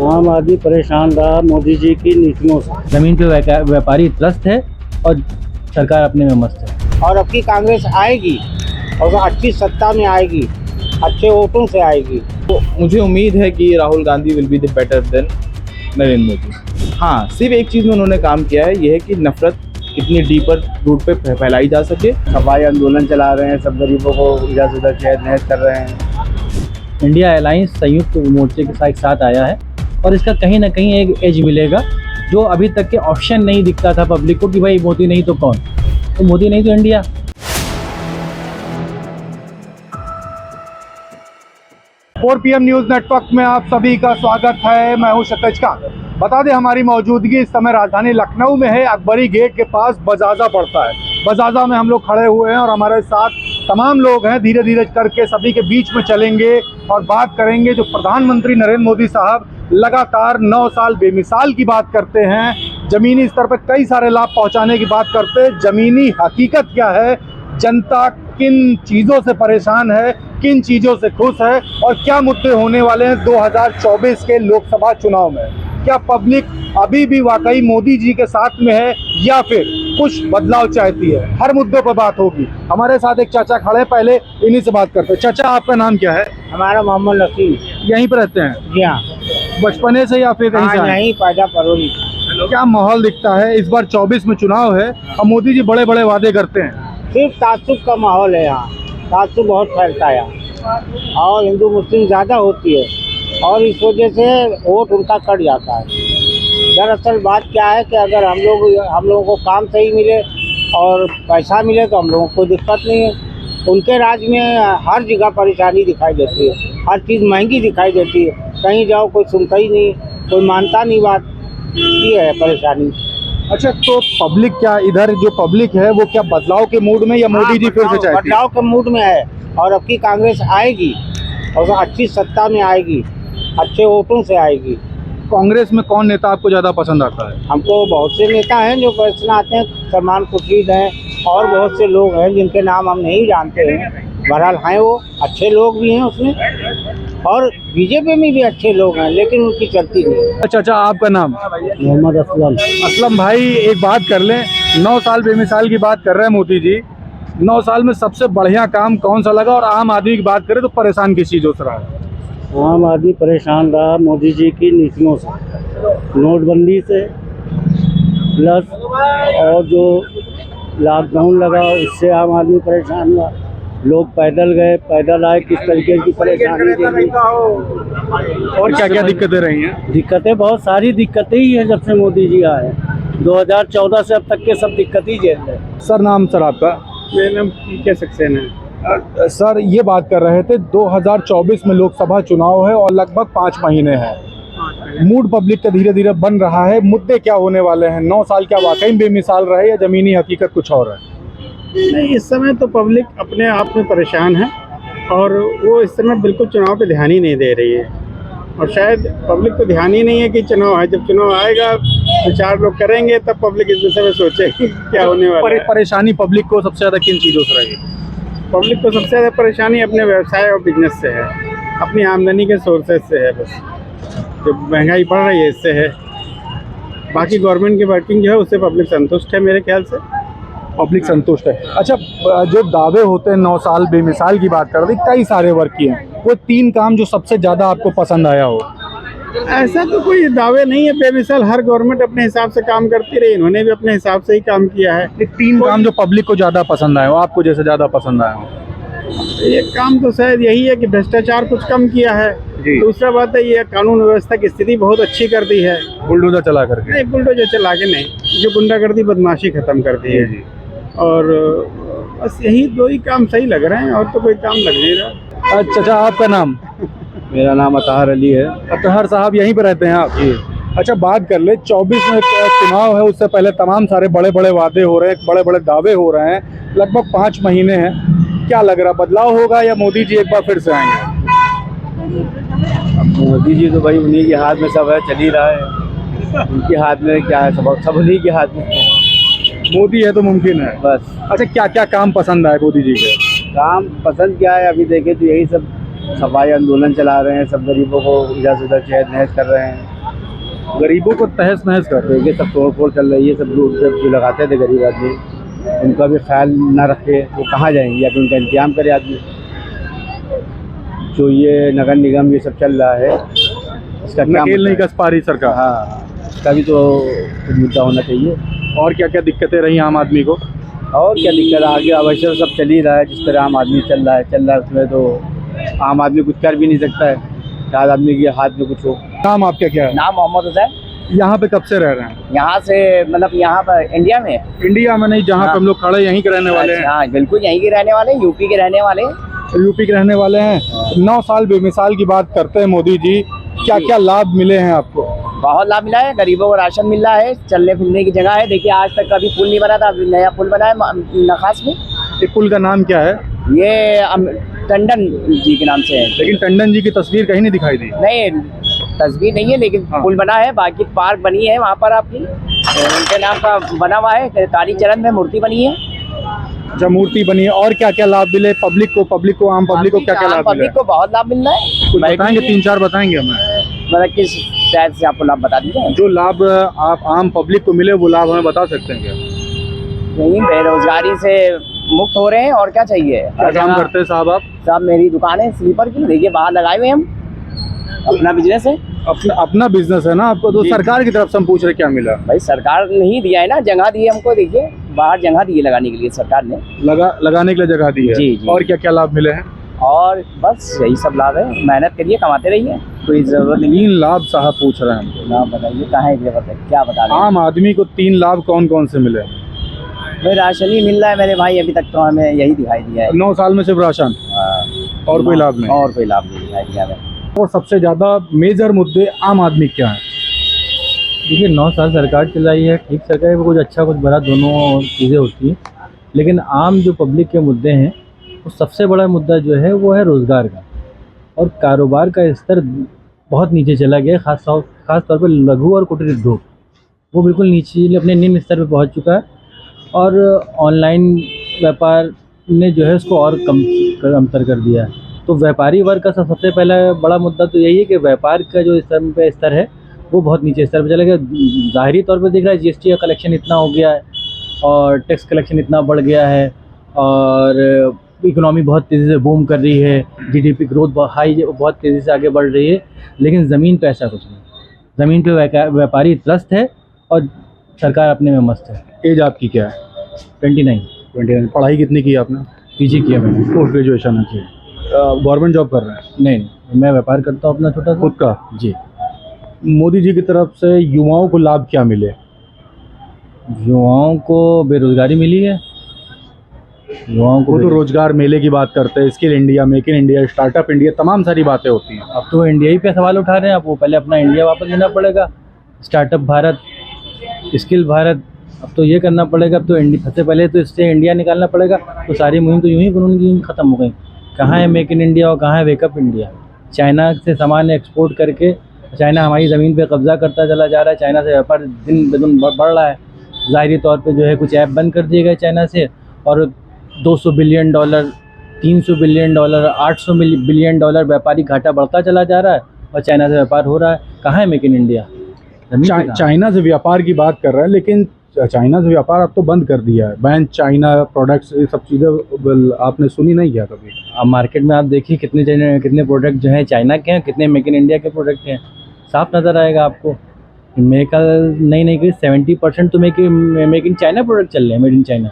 आम आदमी परेशान रहा मोदी जी की नीतियों से। जमीन पे व्यापारी त्रस्त है और सरकार अपने में मस्त है। और अब की कांग्रेस आएगी और अच्छी सत्ता में आएगी, अच्छे वोटों से आएगी। तो मुझे उम्मीद है कि Rahul Gandhi will be the better than Narendra Modi. हाँ, सिर्फ एक चीज़ में उन्होंने काम किया है, यह है कि नफरत इतनी डीपर रूट पे फैलाई जा सके। सफाई आंदोलन चला रहे हैं, सब गरीबों को इधर से उधर शहर नहर कर रहे हैं। इंडिया अलायंस संयुक्त मोर्चे के साथ आया है और इसका कहीं ना कहीं एक एज मिलेगा जो अभी तक के ऑप्शन नहीं दिखता था पब्लिक को कि भाई मोदी नहीं तो कौन, तो मोदी नहीं तो इंडिया। और पीएम न्यूज़ नेटवर्क में आप सभी का स्वागत है। मैं हूं क्षितिज का। बता दें हमारी मौजूदगी इस समय राजधानी लखनऊ में है। अकबरी गेट के पास बजाजा पड़ता है। बजाजा में हम लोग खड़े हुए हैं और हमारे साथ तमाम लोग हैं। धीरे धीरे करके सभी के बीच में चलेंगे और बात करेंगे। जो प्रधानमंत्री नरेंद्र मोदी साहब लगातार 9 साल बेमिसाल की बात करते हैं, ज़मीनी स्तर पर कई सारे लाभ पहुंचाने की बात करते हैं। ज़मीनी हकीकत क्या है, जनता किन चीज़ों से परेशान है, किन चीज़ों से खुश है और क्या मुद्दे होने वाले हैं 2024 के लोकसभा चुनाव में। क्या पब्लिक अभी भी वाकई मोदी जी के साथ में है या फिर कुछ बदलाव चाहती है, हर मुद्दों पर बात होगी। हमारे साथ एक चाचा खड़े, पहले इन्हीं से बात करते हैं। चाचा, आपका नाम क्या है? हमारा मोहम्मद नसीम। यहीं पर रहते हैं? जी हाँ। बचपने से या फिर कहीं से आए? नहीं, पैदा परोली। क्या माहौल दिखता है? इस बार 24 में चुनाव है और मोदी जी बड़े बड़े वादे करते हैं। सिर्फ तासुब का माहौल है यहाँ, तासुब बहुत फैलता है यहाँ और हिंदू मुस्लिम ज़्यादा होती है और इस वजह से वोट उनका कट जाता है। दरअसल बात क्या है कि अगर हम लोगों को काम सही मिले और पैसा मिले तो हम लोगों को कोई दिक्कत नहीं है। उनके राज्य में हर जगह परेशानी दिखाई देती है, हर चीज़ महंगी दिखाई देती है। कहीं जाओ कोई सुनता ही नहीं, कोई मानता नहीं बात, ये है परेशानी। अच्छा, तो पब्लिक क्या, इधर जो पब्लिक है वो क्या बदलाव के मूड में या मोदी जी फिर से चाहती है? बदलाव के मूड में है और अब की कांग्रेस आएगी और अच्छी सत्ता में आएगी, अच्छे वोटों से आएगी। कांग्रेस में कौन नेता आपको ज़्यादा पसंद आता है? हमको बहुत से नेता हैं जो पसंद आते हैं। सलमान खुर्शीद हैं और बहुत से लोग हैं जिनके नाम हम नहीं जानते हैं। बहरहाल हैं, वो अच्छे लोग भी हैं उसमें और बीजेपी में भी अच्छे लोग हैं, लेकिन उनकी चलती नहीं। अच्छा अच्छा, आपका नाम? मोहम्मद असलम। असलम भाई, एक बात कर लें, 9 साल बेमिसाल की बात कर रहे हैं मोदी जी। 9 साल में सबसे बढ़िया काम कौन सा लगा और आम आदमी की बात करें तो परेशान किस चीज़ों से रहा? आम आदमी परेशान रहा मोदी जी की नीतियों से, नोटबंदी से, प्लस और जो लॉकडाउन लगा उससे आम आदमी परेशान हुआ। लोग पैदल गए, पैदल आए, किस तरीके की परेशानी देखी। और क्या क्या दिक्कतें रही हैं? दिक्कतें बहुत सारी दिक्कतें ही हैं जब से मोदी जी आए। 2014 से अब तक के सब दिक्कत ही झेल रहे। सर, नाम सर आपका? मेरा नाम पीके सक्सेना है। सर, ये बात कर रहे थे 2024 में लोकसभा चुनाव है और लगभग 5 महीने हैं। मूड पब्लिक का धीरे धीरे बन रहा है। मुद्दे क्या होने वाले हैं? 9 साल क्या वाकई बेमिसाल रहे या ज़मीनी हकीकत कुछ और है? नहीं, इस समय तो पब्लिक अपने आप में परेशान है और वो इस समय बिल्कुल चुनाव पे ध्यान ही नहीं दे रही है और शायद पब्लिक को ध्यान ही नहीं है कि चुनाव है। जब चुनाव आएगा तो 4 लोग करेंगे तब पब्लिक इस विषय में सोचेगी क्या होने वाला है। परेशानी पब्लिक को सबसे ज़्यादा किन चीज़ों से रही? पब्लिक को सबसे ज़्यादा परेशानी अपने व्यवसाय और बिजनेस से है, अपनी आमदनी के सोर्सेज से है। बस जो महंगाई बढ़ रही है इससे है। बाकी गवर्नमेंट की वर्किंग जो है उससे पब्लिक संतुष्ट है मेरे ख्याल से। पब्लिक संतुष्ट है। अच्छा, जो दावे होते हैं 9 साल बेमिसाल की बात कर रहे, कई सारे वर्क किए हैं, वो 3 काम जो सबसे ज़्यादा आपको पसंद आया हो? ऐसा तो कोई दावे नहीं है बेमिसाल। हर गवर्नमेंट अपने हिसाब से काम करती रही, इन्होंने भी अपने हिसाब से ही काम किया है। 3 काम जो पब्लिक को ज़्यादा पसंद आए हो, आपको जैसे ज़्यादा पसंद आया हो? एक काम तो शायद यही है कि भ्रष्टाचार कुछ कम किया है। दूसरा बात है ये कानून व्यवस्था की स्थिति बहुत अच्छी कर दी है। बुलडोजर चला करके? नहीं, बुलडोजर चला के नहीं, जो गुंडागर्दी बदमाशी खत्म कर दी है। और बस यही 2 ही काम सही लग रहे हैं और तो कोई काम लग नहीं रहा। अच्छा, आपका नाम? मेरा नाम अतहर अली है। अतहर साहब, यहीं पर रहते हैं आप? जी। अच्छा, बात कर ले, 24 में चुनाव है, उससे पहले तमाम सारे बड़े बड़े वादे हो रहे हैं, बड़े बड़े दावे हो रहे हैं। लगभग 5 महीने हैं। क्या लग रहा, बदलाव होगा या मोदी जी एक बार फिर से आएंगे? मोदी जी तो भाई उन्हीं के हाथ में सब है, चल ही रहा है। उनके हाथ में क्या है? सब उन्हीं के हाथ में। मोदी है तो मुमकिन है बस। अच्छा, क्या क्या काम पसंद आए मोदी जी के? काम पसंद क्या है, अभी देखे तो यही सब सफाई आंदोलन चला रहे हैं, सब गरीबों को इधर से उधर शहर नहर कर रहे हैं। गरीबों को तहस नहस कर रहे हैं। ये सब तोड़ फोड़ चल रही है, सब जो लगाते थे गरीब आदमी, उनका भी ख्याल ना रखे वो कहाँ जाएंगे, या तो उनका इंतजाम करे आदमी। जो ये नगर निगम ये सब चल रहा है, इसका क्या नकेल नहीं मुद्दा कस पा रही सरकार। है? हाँ, इसका भी तो कुछ मुद्दा होना चाहिए। और क्या क्या दिक्कतें रही आम आदमी को? और क्या दिक्कत है, आगे अब ऐसे सब चल ही रहा है, जिस तरह आम आदमी चल रहा है उसमें तो आम आदमी कुछ कर भी नहीं सकता है, शायद आदमी के हाथ में कुछ हो। नाम आपका क्या है? नाम मोहम्मद हुसैन। यहाँ पे कब से रह रहे हैं? यहाँ से मतलब यहाँ पर इंडिया में। इंडिया में नहीं, जहाँ पे हम लोग खड़े यहीं के रहने वाले हैं। हाँ बिल्कुल यहीं के रहने वाले हैं, यूपी के रहने वाले हैं। यूपी के रहने वाले हैं। 9 साल बेमिसाल की बात करते हैं मोदी जी, क्या क्या लाभ मिले हैं आपको? बहुत लाभ मिला है, गरीबों को राशन मिल रहा है, चलने फिरने की जगह है। देखिए आज तक कभी पुल नहीं बना था, अभी नया पुल बना है नखास में। ये पुल का नाम क्या है? ये टंडन जी के नाम से है। लेकिन टंडन जी की तस्वीर कहीं नहीं दिखाई दी। नहीं तस्वीर नहीं है, लेकिन हाँ। पुल बना है। बाकी पार्क बनी है वहाँ पर आपकी, उनके नाम का बना हुआ है। कालीचरण में मूर्ति बनी है। जब मूर्ति बनी है, और क्या क्या लाभ मिले पब्लिक को? आम पब्लिक को क्या क्या लाभ मिले? पब्लिक को बहुत लाभ मिल रहा है। कुछ बताएंगे? 3-4 बताएंगे हमें। मतलब किस शायद से आपको लाभ बता दीजिए। जो लाभ आप आम पब्लिक को मिले वो लाभ हमें बता सकते हैं क्या? नहीं, बेरोजगारी से मुक्त हो रहे हैं, और क्या चाहिए। क्या काम करते हैं साहब आप? साहब मेरी दुकान है स्लीपर की, देखिए बाहर लगाए हुए हम, अपना बिजनेस है। अपना बिजनेस है ना आपको, तो जी। सरकार की तरफ से हम पूछ रहे क्या मिला? भाई सरकार ने ही दिया है ना, जगह दी है हमको। देखिए बाहर जगह दी है लगाने के लिए सरकार ने। लगाने के लिए जगह दी है। जी, जी। और क्या क्या लाभ मिले हैं? और बस यही सब लाभ है, मेहनत करिए, कमाते रहिए, कोई जरूरत नहीं। 3 लाभ साहब पूछ रहे हैं हमको। नाम बताइए, कहाँ है जरूरत है, क्या बता रहे हैं। आम आदमी को 3 लाभ कौन कौन से मिले? भाई राशन ही मिल रहा है मेरे भाई, अभी तक तो हमें यही दिखाई दिया है। 9 साल में सिर्फ राशन, और कोई लाभ नहीं? और कोई लाभ नहीं दिखाई दिया हमें। और सबसे ज्यादा मेजर मुद्दे आम आदमी क्या है? देखिए 9 साल सरकार चलाई है, ठीक सरकार है, कुछ अच्छा कुछ बुरा दोनों चीज़ें होती हैं। लेकिन आम जो पब्लिक के मुद्दे हैं, वो सबसे बड़ा मुद्दा जो है वो है रोज़गार का, और कारोबार का स्तर बहुत नीचे चला गया है। ख़ास तौर पर लघु और कुटीर उद्योग वो बिल्कुल नीचे अपने निम्न स्तर पर पहुंच चुका है, और ऑनलाइन व्यापार ने जो है उसको और कमतर कर दिया है। तो व्यापारी वर्ग का सबसे पहला बड़ा मुद्दा तो यही है कि व्यापार का जो स्तर है वो बहुत नीचे स्तर पर चला गया। ज़ाहिरी तौर पर दिख रहा है, जीएसटी का कलेक्शन इतना हो गया है और टैक्स कलेक्शन इतना बढ़ गया है, और इकोनॉमी बहुत तेज़ी से बूम कर रही है, जीडीपी ग्रोथ बहुत तेज़ी से आगे बढ़ रही है। लेकिन ज़मीन पे ऐसा कुछ नहीं, ज़मीन पे व्यापारी त्रस्त है और सरकार अपने में मस्त है। एज आपकी क्या है? 29 पढ़ाई कितनी की आपने? पीजी किया मैंने। पोस्ट ग्रेजुएशन है। गवर्नमेंट जॉब कर रहे हैं? नहीं, मैं व्यापार करता हूँ अपना छोटा सा। खुद का? जी। मोदी जी की तरफ से युवाओं को लाभ क्या मिले? युवाओं को बेरोजगारी मिली है। युवाओं को वो तो रोजगार मेले की बात करते हैं, skill India, make in India, startup India, तमाम सारी बातें होती हैं। अब तो इंडिया ही पे सवाल उठा रहे हैं, आपको पहले अपना इंडिया वापस लेना पड़ेगा। स्टार्टअप भारत, स्किल भारत, अब तो ये करना पड़ेगा। अब तो सबसे पहले तो इससे इंडिया निकालना पड़ेगा। तो सारी मुहिम तो यूं ही कानून की ख़त्म हो गई। कहाँ है मेक इन इंडिया और कहाँ है वेकअप इंडिया? चाइना से सामान एक्सपोर्ट करके चाइना हमारी ज़मीन पे कब्ज़ा करता चला जा रहा है। चाइना से व्यापार दिन ब दिन बढ़ रहा है। ज़ाहिरी तौर पे जो है कुछ ऐप बंद कर दिए गए चाइना से, और $200 बिलियन, $300 बिलियन, $800 बिलियन व्यापारी घाटा बढ़ता चला जा रहा है, और चाइना से व्यापार हो रहा है। कहाँ है मेक इन इंडिया? चाइना से व्यापार की बात कर रहे हैं, लेकिन चाइना से व्यापार अब तो बंद कर दिया है, बैन चाइना प्रोडक्ट्स, ये सब चीज़ें आपने सुनी नहीं क्या कभी? अब मार्केट में आप देखिए कितने प्रोडक्ट जो हैं चाइना के हैं, कितने मेक इन इंडिया के प्रोडक्ट हैं, साफ नज़र आएगा आपको। मेक नहीं 70% तो मेक इन चाइना प्रोडक्ट चल रहे हैं, मेड इन चाइना।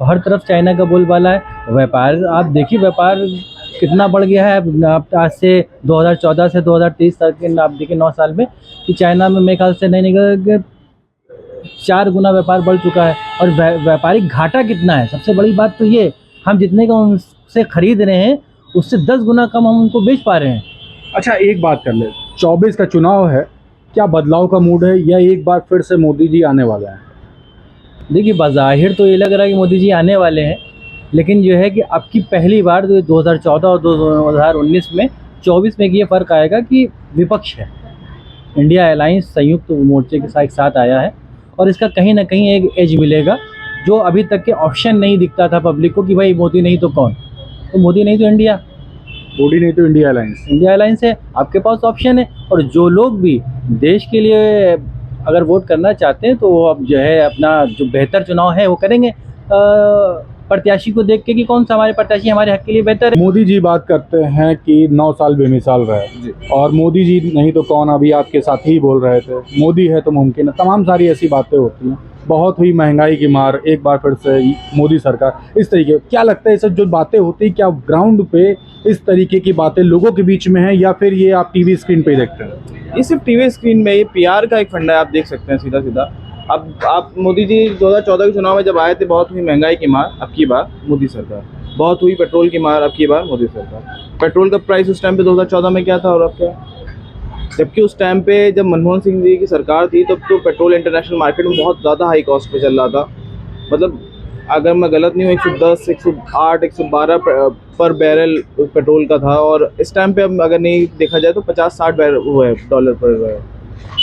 हर तरफ चाइना का बोलबाला है। व्यापार आप देखिए, व्यापार कितना बढ़ गया है। आप आज से 2014 से 2023 तक के आप देखिए 9 साल में कि चाइना में मेरे ख्याल से नहीं 4 गुना व्यापार बढ़ चुका है। और व्यापारिक घाटा कितना है, सबसे बड़ी बात तो ये, हम जितने का उनसे खरीद रहे हैं उससे 10 गुना कम हम उनको बेच पा रहे हैं। अच्छा, एक बात कर ले, 24 का चुनाव है, क्या बदलाव का मूड है या एक बार फिर से मोदी जी आने वाले हैं? देखिए बज़ाहिर तो ये लग रहा है कि मोदी जी आने वाले हैं, लेकिन जो है कि अब की पहली बार 2014 और 2019 में 24 में ये फ़र्क आएगा कि विपक्ष है, इंडिया अलायंस संयुक्त मोर्चे के साथ आया है, और इसका कहीं ना कहीं एक एज मिलेगा जो अभी तक के ऑप्शन नहीं दिखता था पब्लिक को कि भाई मोदी नहीं तो कौन, तो मोदी नहीं तो इंडिया। मोदी नहीं तो इंडिया अलायंस। इंडिया अलायंस है, आपके पास ऑप्शन है। और जो लोग भी देश के लिए अगर वोट करना चाहते हैं तो वो अब जो है अपना जो बेहतर चुनाव है वो करेंगे प्रत्याशी को देख के कि कौन सा हमारे प्रत्याशी हमारे हक के लिए बेहतर है। मोदी जी बात करते हैं कि 9 साल बेमिसाल रहे, और मोदी जी नहीं तो कौन, अभी आपके साथ ही बोल रहे थे मोदी है तो मुमकिन है, तमाम सारी ऐसी बातें होती हैं। बहुत हुई महंगाई की मार, एक बार फिर से मोदी सरकार, इस तरीके क्या लगता है ये सब जो बातें होती, क्या ग्राउंड पे इस तरीके की बातें लोगों के बीच में है या फिर ये आप टीवी स्क्रीन पे ही देखते हैं? ये सिर्फ टीवी स्क्रीन में, ये पीआर का एक फंडा है, आप देख सकते हैं सीधा सीधा। अब आप मोदी जी 2014 के चुनाव में जब आए थे, बहुत हुई महंगाई की मार, अब की बार मोदी सरकार। बहुत हुई पेट्रोल की मार, अब की बार मोदी सरकार। पेट्रोल का प्राइस उस टाइम पे 2014 में क्या था और अब क्या है? जबकि उस टाइम पे जब मनमोहन सिंह जी की सरकार थी तब तो पेट्रोल इंटरनेशनल मार्केट में बहुत ज़्यादा हाई कॉस्ट पे चल रहा था। मतलब अगर मैं गलत नहीं हूँ 110, 108, 112 पर बैरल पेट्रोल का था, और इस टाइम पे अब अगर नहीं देखा जाए तो 50-60 डॉलर पर।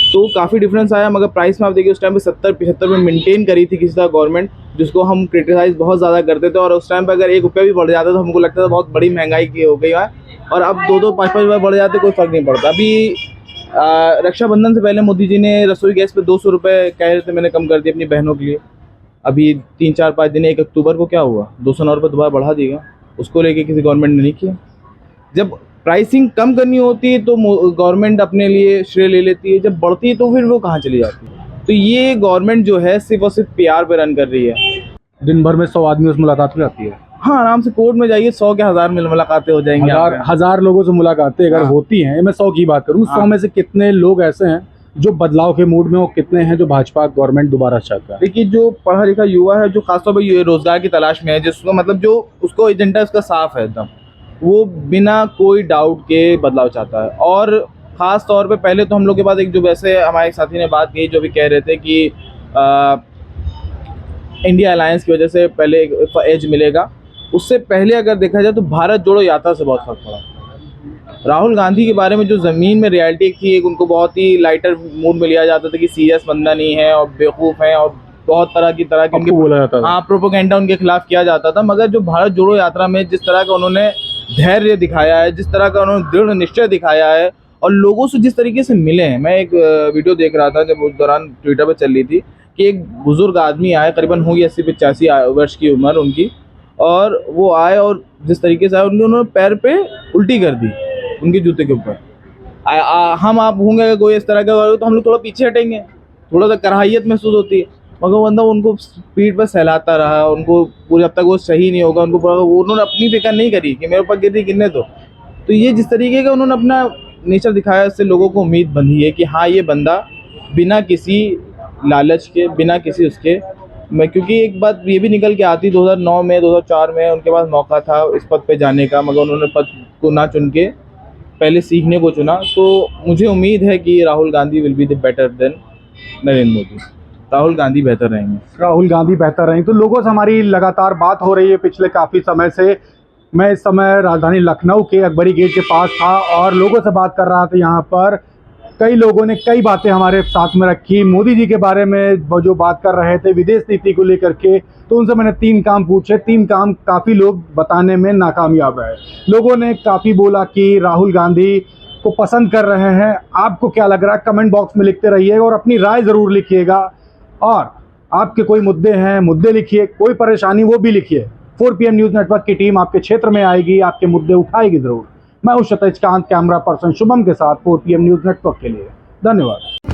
तो काफ़ी डिफरेंस आया, मगर प्राइस में आप देखिए उस टाइम पे 70-75 में मेंटेन करी थी किसी तरह गवर्नमेंट, जिसको हम क्रिटिसाइज बहुत ज़्यादा करते थे। और उस टाइम पे अगर 1 रुपया भी बढ़ जाता तो हमको लगता था बहुत बड़ी महंगाई की हो गई है। और अब 2-2, 5-5 रुपये बढ़ जाते कोई फ़र्क नहीं पड़ता। अभी रक्षाबंधन से पहले मोदी जी ने रसोई गैस पे 200 रुपये कह रहे थे, मैंने कम कर दिया अपनी बहनों के लिए। अभी 3-4-5 दिन 1 अक्टूबर को क्या हुआ, 209 रुपये दोबारा बढ़ा दिया। उसको लेके किसी गवर्नमेंट ने नहीं किया। जब प्राइसिंग कम करनी होती है तो गवर्नमेंट अपने लिए श्रेय ले लेती है, जब बढ़ती है तो फिर वो कहाँ चली जाती है। तो ये गवर्नमेंट जो है सिर्फ और सिर्फ पीआर पे रन कर रही है। दिन भर में 100 आदमी से मुलाकात हो जाती है। हाँ, आराम से कोर्ट में जाइए, 100 के 1000 में मुलाकातें हो जाएंगी। हजार लोगों से मुलाकातें अगर हाँ। होती हैं, मैं 100 की बात करूँ, 100 में से कितने लोग ऐसे हैं जो बदलाव के मूड में, और कितने हैं जो भाजपा गवर्नमेंट दोबारा चाहता है? देखिए, जो पढ़ा लिखा युवा है, जो खासतौर पर रोजगार की तलाश में है, जिसको मतलब जो उसको एजेंडा उसका साफ है एकदम, वो बिना कोई डाउट के बदलाव चाहता है। और ख़ास तौर पे पहले तो हम लोग के पास एक जो वैसे हमारे साथी ने बात की, जो भी कह रहे थे कि इंडिया अलायंस की वजह से पहले एक एज मिलेगा, उससे पहले अगर देखा जाए तो भारत जोड़ो यात्रा से बहुत फर्क पड़ा। राहुल गांधी के बारे में जो ज़मीन में रियलिटी थी, एक उनको बहुत ही लाइटर मूड में लिया जाता था कि सीरियस बंदा नहीं है और बेवकूफ़ हैं, और बहुत तरह की उनके बोला जाता था। हाँ, प्रोपोगेंडा उनके खिलाफ किया जाता था। मगर जो भारत जोड़ो यात्रा में जिस तरह का उन्होंने धैर्य दिखाया है, जिस तरह का उन्होंने दृढ़ निश्चय दिखाया है, और लोगों से जिस तरीके से मिले हैं। मैं एक वीडियो देख रहा था जब उस दौरान ट्विटर पर चल रही थी कि एक बुजुर्ग आदमी आए, करीबन होगी 80-85 वर्ष की उम्र उनकी, और वो आए और जिस तरीके से आए उन्होंने पैर पे उल्टी कर दी उनके जूते के ऊपर। हम आप होंगे अगर कोई इस तरह का तो हम लोग थोड़ा पीछे हटेंगे, थोड़ा सा कराहियत महसूस होती है। मगर वो बंदा उनको पीठ पर सहलाता रहा, उनको पूरे, जब तक वो सही नहीं होगा उनको पूरा, उन्होंने अपनी फिक्र नहीं करी कि मेरे ऊपर गिरी गिरने दो। तो ये जिस तरीके का उन्होंने अपना नेचर दिखाया, इससे लोगों को उम्मीद बंधी है कि हाँ, ये बंदा बिना किसी लालच के, बिना किसी उसके, मैं क्योंकि एक बात ये भी निकल के आती 2009 में, 2004 में उनके पास मौका था इस पद पे जाने का, मगर उन्होंने पद को ना चुन के पहले सीखने को चुना। तो मुझे उम्मीद है कि Rahul Gandhi will be the better than Narendra Modi. Rahul Gandhi बेहतर रहेंगे। राहुल गांधी बेहतर रहेंगे। तो लोगों से हमारी लगातार बात हो रही है पिछले काफ़ी समय से। मैं इस समय राजधानी लखनऊ के अकबरी गेट के पास था और लोगों से बात कर रहा था। यहाँ पर कई लोगों ने कई बातें हमारे साथ में रखी, मोदी जी के बारे में जो बात कर रहे थे विदेश नीति को लेकर के। तो उनसे मैंने 3 काम पूछे। 3 काम काफ़ी लोग बताने में नाकामयाब है। लोगों ने काफ़ी बोला कि राहुल गांधी को पसंद कर रहे हैं। आपको क्या लग रहा है? कमेंट बॉक्स में लिखते रहिएगा और अपनी राय ज़रूर लिखिएगा। और आपके कोई मुद्दे हैं, मुद्दे लिखिए, कोई परेशानी वो भी लिखिए। 4 PM न्यूज़ नेटवर्क की टीम आपके क्षेत्र में आएगी, आपके मुद्दे उठाएगी ज़रूर। मैं हूं क्षितिज कांत, कैमरा पर्सन शुभम के साथ 4 PM न्यूज़ नेटवर्क के लिए। धन्यवाद।